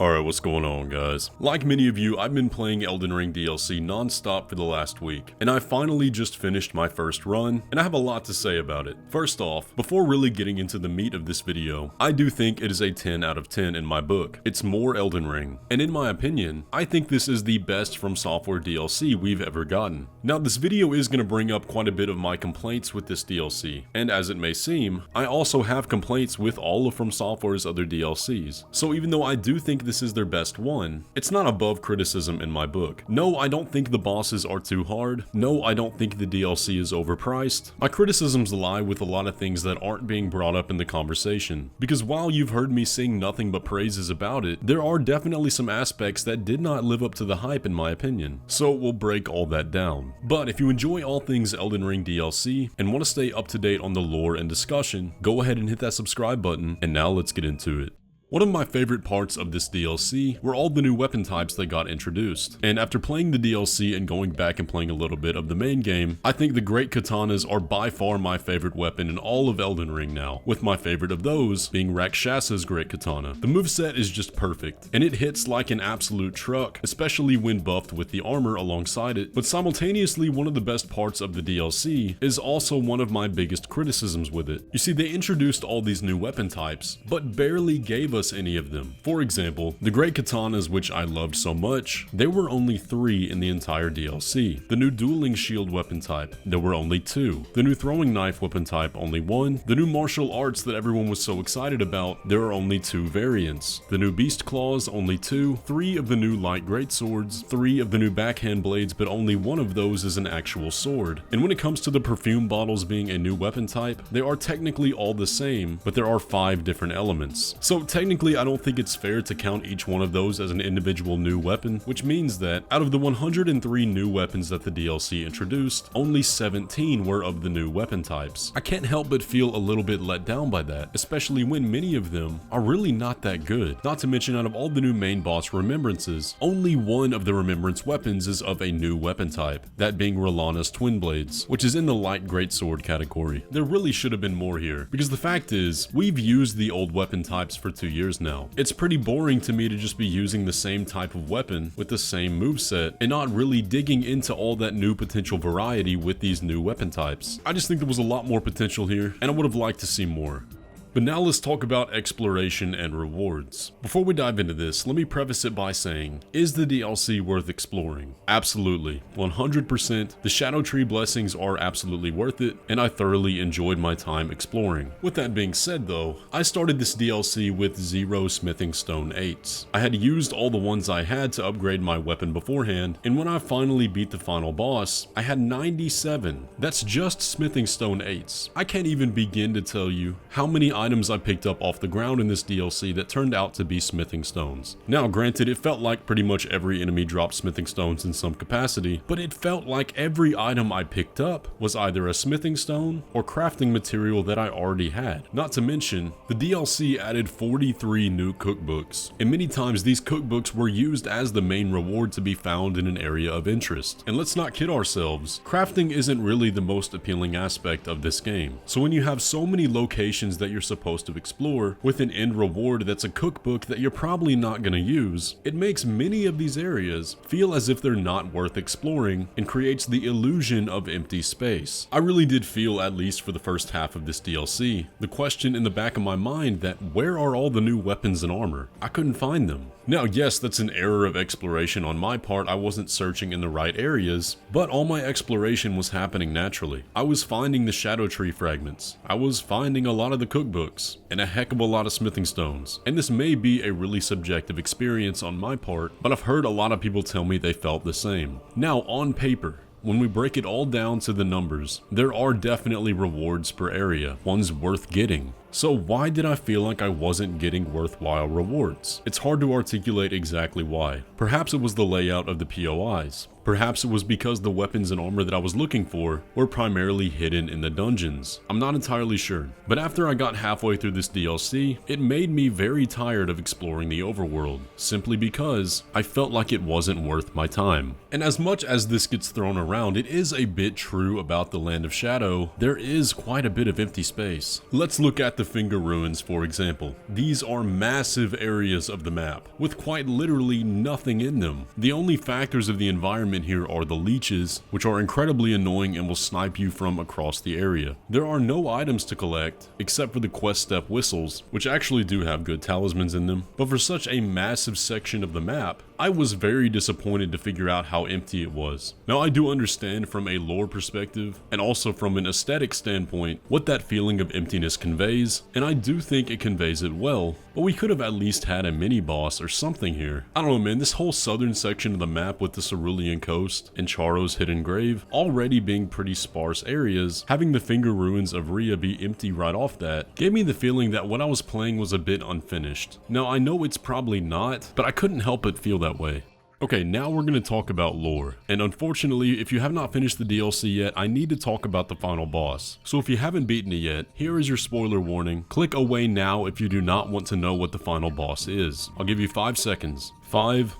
Alright, what's going on, guys? Like many of you, I've been playing Elden Ring DLC non-stop for the last week, and I finally just finished my first run, and I have a lot to say about it. First off, before really getting into the meat of this video, I do think it is a 10 out of 10 in my book. It's more Elden Ring, and in my opinion, I think this is the best FromSoftware DLC we've ever gotten. Now, this video is going to bring up quite a bit of my complaints with this DLC, and as it may seem, I also have complaints with all of FromSoftware's other DLCs. So even though I do think this is their best one, it's not above criticism in my book. No, I don't think the bosses are too hard. No, I don't think the DLC is overpriced. My criticisms lie with a lot of things that aren't being brought up in the conversation. Because while you've heard me sing nothing but praises about it, there are definitely some aspects that did not live up to the hype in my opinion. So we'll break all that down. But if you enjoy all things Elden Ring DLC and want to stay up to date on the lore and discussion, go ahead and hit that subscribe button, and now let's get into it. One of my favorite parts of this DLC were all the new weapon types that got introduced, and after playing the DLC and going back and playing a little bit of the main game, I think the great katanas are by far my favorite weapon in all of Elden Ring now, with my favorite of those being Rakshasa's great katana. The moveset is just perfect, and it hits like an absolute truck, especially when buffed with the armor alongside it, but simultaneously one of the best parts of the DLC is also one of my biggest criticisms with it. You see, they introduced all these new weapon types, but barely gave us any of them. For example, the great katanas, which I loved so much, there were only 3 in the entire DLC. The new dueling shield weapon type, there were only 2. The new throwing knife weapon type, only 1. The new martial arts that everyone was so excited about, there are only 2 variants. The new beast claws, only 2. 3 of the new light greatswords, 3 of the new backhand blades, but only 1 of those is an actual sword. And when it comes to the perfume bottles being a new weapon type, they are technically all the same, but there are 5 different elements. So technically, I don't think it's fair to count each one of those as an individual new weapon, which means that out of the 103 new weapons that the DLC introduced, only 17 were of the new weapon types. I can't help but feel a little bit let down by that, especially when many of them are really not that good. Not to mention, out of all the new main boss remembrances, only 1 of the remembrance weapons is of a new weapon type, that being Rellana's twin blades, which is in the light greatsword category. There really should have been more here, because the fact is, we've used the old weapon types for 2 years now. It's pretty boring to me to just be using the same type of weapon with the same moveset and not really digging into all that new potential variety with these new weapon types. I just think there was a lot more potential here, and I would have liked to see more. But now let's talk about exploration and rewards. Before we dive into this, let me preface it by saying, is the DLC worth exploring? Absolutely, 100%. The Shadow Tree blessings are absolutely worth it, and I thoroughly enjoyed my time exploring. With that being said though, I started this DLC with 0 smithing stone 8s. I had used all the ones I had to upgrade my weapon beforehand, and when I finally beat the final boss, I had 97. That's just smithing stone 8s. I can't even begin to tell you how many items I picked up off the ground in this DLC that turned out to be smithing stones. Now granted, it felt like pretty much every enemy dropped smithing stones in some capacity, but it felt like every item I picked up was either a smithing stone or crafting material that I already had. Not to mention, the DLC added 43 new cookbooks, and many times these cookbooks were used as the main reward to be found in an area of interest. And let's not kid ourselves, crafting isn't really the most appealing aspect of this game. So when you have so many locations that you're supposed to explore with an end reward that's a cookbook that you're probably not going to use, it makes many of these areas feel as if they're not worth exploring and creates the illusion of empty space. I really did feel, at least for the first half of this DLC, the question in the back of my mind that where are all the new weapons and armor? I couldn't find them. Now yes, that's an error of exploration on my part. I wasn't searching in the right areas, but all my exploration was happening naturally. I was finding the Shadow Tree fragments. I was finding a lot of the cookbooks, and a heck of a lot of smithing stones. And this may be a really subjective experience on my part, but I've heard a lot of people tell me they felt the same. Now on paper, when we break it all down to the numbers, there are definitely rewards per area, ones worth getting. So why did I feel like I wasn't getting worthwhile rewards? It's hard to articulate exactly why. Perhaps it was the layout of the POIs. Perhaps it was because the weapons and armor that I was looking for were primarily hidden in the dungeons. I'm not entirely sure. But after I got halfway through this DLC, it made me very tired of exploring the overworld, simply because I felt like it wasn't worth my time. And as much as this gets thrown around, it is a bit true about the Land of Shadow. There is quite a bit of empty space. Let's look at the Finger Ruins, for example. These are massive areas of the map, with quite literally nothing in them. The only factors of the environment here are the leeches, which are incredibly annoying and will snipe you from across the area. There are no items to collect, except for the quest step whistles, which actually do have good talismans in them, but for such a massive section of the map, I was very disappointed to figure out how empty it was. Now I do understand from a lore perspective, and also from an aesthetic standpoint, what that feeling of emptiness conveys, and I do think it conveys it well, but we could have at least had a mini boss or something here. I don't know, man, this whole southern section of the map with the Cerulean Coast and Charo's Hidden Grave already being pretty sparse areas, having the Finger Ruins of Rhea be empty right off that, gave me the feeling that what I was playing was a bit unfinished. Now I know it's probably not, but I couldn't help but feel that way. Okay, now we're going to talk about lore, and unfortunately, if you have not finished the DLC yet, I need to talk about the final boss. So if you haven't beaten it yet, here is your spoiler warning. Click away now if you do not want to know what the final boss is. I'll give you 5 seconds. 5,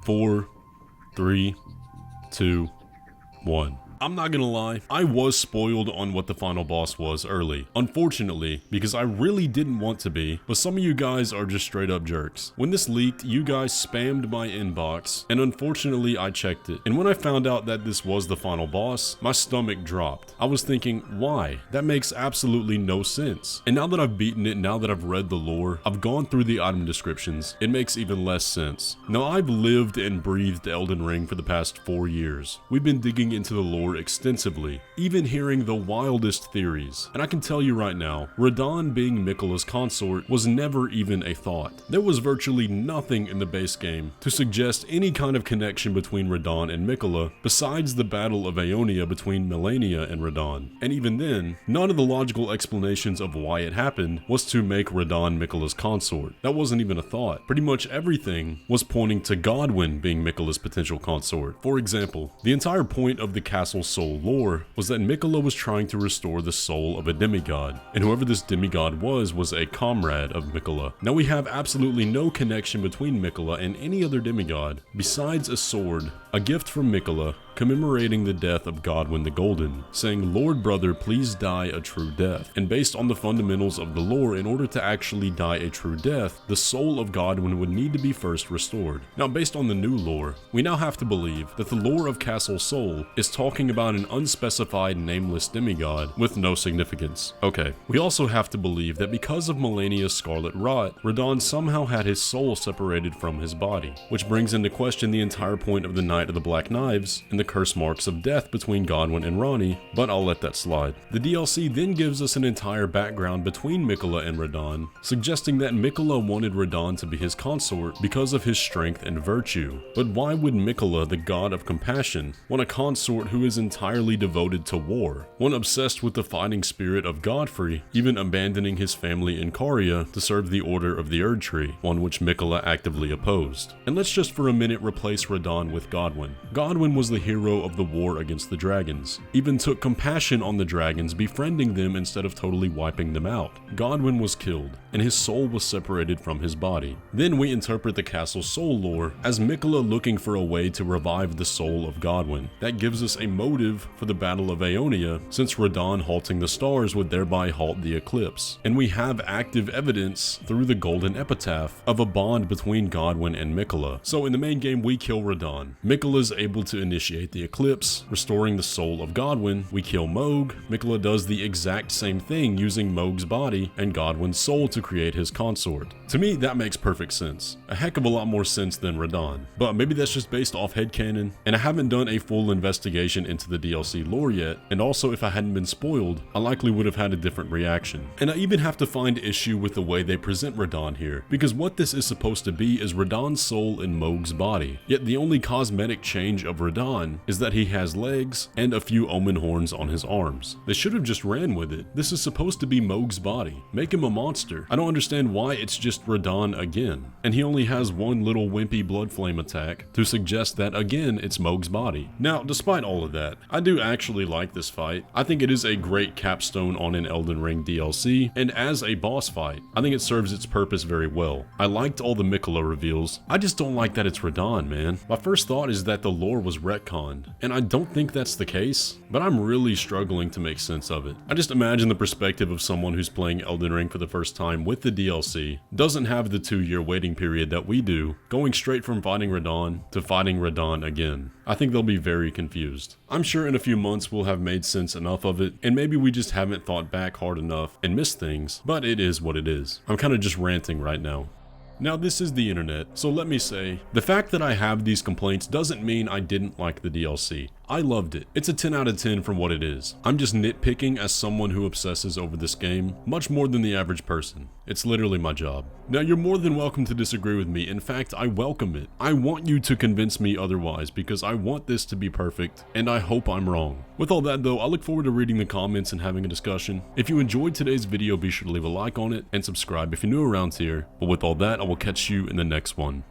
4, 3, 2, 1. I'm not gonna lie, I was spoiled on what the final boss was early. Unfortunately, because I really didn't want to be, but some of you guys are just straight up jerks. When this leaked, you guys spammed my inbox, and unfortunately I checked it. And when I found out that this was the final boss, my stomach dropped. I was thinking, why? That makes absolutely no sense. And now that I've beaten it, now that I've read the lore, I've gone through the item descriptions, it makes even less sense. Now I've lived and breathed Elden Ring for the past 4 years. We've been digging into the lore extensively, even hearing the wildest theories. And I can tell you right now, Radahn being Miquella's consort was never even a thought. There was virtually nothing in the base game to suggest any kind of connection between Radahn and Miquella besides the Battle of Aeonia between Melania and Radahn. And even then, none of the logical explanations of why it happened was to make Radahn Miquella's consort. That wasn't even a thought. Pretty much everything was pointing to Godwyn being Miquella's potential consort. For example, the entire point of the Castle Soul lore was that Miquella was trying to restore the soul of a demigod, and whoever this demigod was a comrade of Miquella. Now we have absolutely no connection between Miquella and any other demigod, besides a sword, a gift from Miquella, commemorating the death of Godwyn the Golden, saying, "Lord brother, please die a true death." And based on the fundamentals of the lore, in order to actually die a true death, the soul of Godwyn would need to be first restored. Now based on the new lore, we now have to believe that the lore of Castle Soul is talking about an unspecified nameless demigod with no significance. Okay, we also have to believe that because of Melania's scarlet rot, Radahn somehow had his soul separated from his body, which brings into question the entire point of the Knight of the Black Knives and the curse marks of death between Godwyn and Ranni, but I'll let that slide. The DLC then gives us an entire background between Miquella and Radahn, suggesting that Miquella wanted Radahn to be his consort because of his strength and virtue. But why would Miquella, the god of compassion, want a consort who is entirely devoted to war? One obsessed with the fighting spirit of Godfrey, even abandoning his family in Caria to serve the Order of the Erdtree, one which Miquella actively opposed. And let's just for a minute replace Radahn with Godwyn. Godwyn was the hero of the war against the dragons, even took compassion on the dragons, befriending them instead of totally wiping them out. Godwyn was killed, and his soul was separated from his body. Then we interpret the Castle Soul lore as Miquella looking for a way to revive the soul of Godwyn. That gives us a motive for the Battle of Aeonia, since Radahn halting the stars would thereby halt the eclipse. And we have active evidence through the Golden Epitaph of a bond between Godwyn and Miquella. So in the main game, we kill Radahn. Miquella's able to initiate the eclipse, restoring the soul of Godwyn. We kill Mohg. Miquella does the exact same thing using Mohg's body and Godwyn's soul to create his consort. To me, that makes perfect sense. A heck of a lot more sense than Radahn. But maybe that's just based off headcanon, and I haven't done a full investigation into the DLC lore yet, and also if I hadn't been spoiled, I likely would have had a different reaction. And I even have to find issue with the way they present Radahn here, because what this is supposed to be is Radahn's soul in Mohg's body, yet the only cosmetic change of Radahn is that he has legs and a few omen horns on his arms. They should have just ran with it. This is supposed to be Mohg's body. Make him a monster. I don't understand why it's just Radahn again. And he only has one little wimpy blood flame attack to suggest that again it's Mohg's body. Now, despite all of that, I do actually like this fight. I think it is a great capstone on an Elden Ring DLC, and as a boss fight, I think it serves its purpose very well. I liked all the Miquella reveals. I just don't like that it's Radahn, man. My first thought is that the lore was retconned. Beyond. And I don't think that's the case, but I'm really struggling to make sense of it. I just imagine the perspective of someone who's playing Elden Ring for the first time with the DLC, doesn't have the 2-year waiting period that we do, going straight from fighting Radahn to fighting Radahn again. I think they'll be very confused. I'm sure in a few months we'll have made sense enough of it, and maybe we just haven't thought back hard enough and missed things, but it is what it is. I'm kind of just ranting right now. Now this is the internet, so let me say, the fact that I have these complaints doesn't mean I didn't like the DLC. I loved it. It's a 10 out of 10 from what it is. I'm just nitpicking as someone who obsesses over this game much more than the average person. It's literally my job. Now you're more than welcome to disagree with me. In fact, I welcome it. I want you to convince me otherwise because I want this to be perfect and I hope I'm wrong. With all that though, I look forward to reading the comments and having a discussion. If you enjoyed today's video, be sure to leave a like on it and subscribe if you're new around here. But with all that, I will catch you in the next one.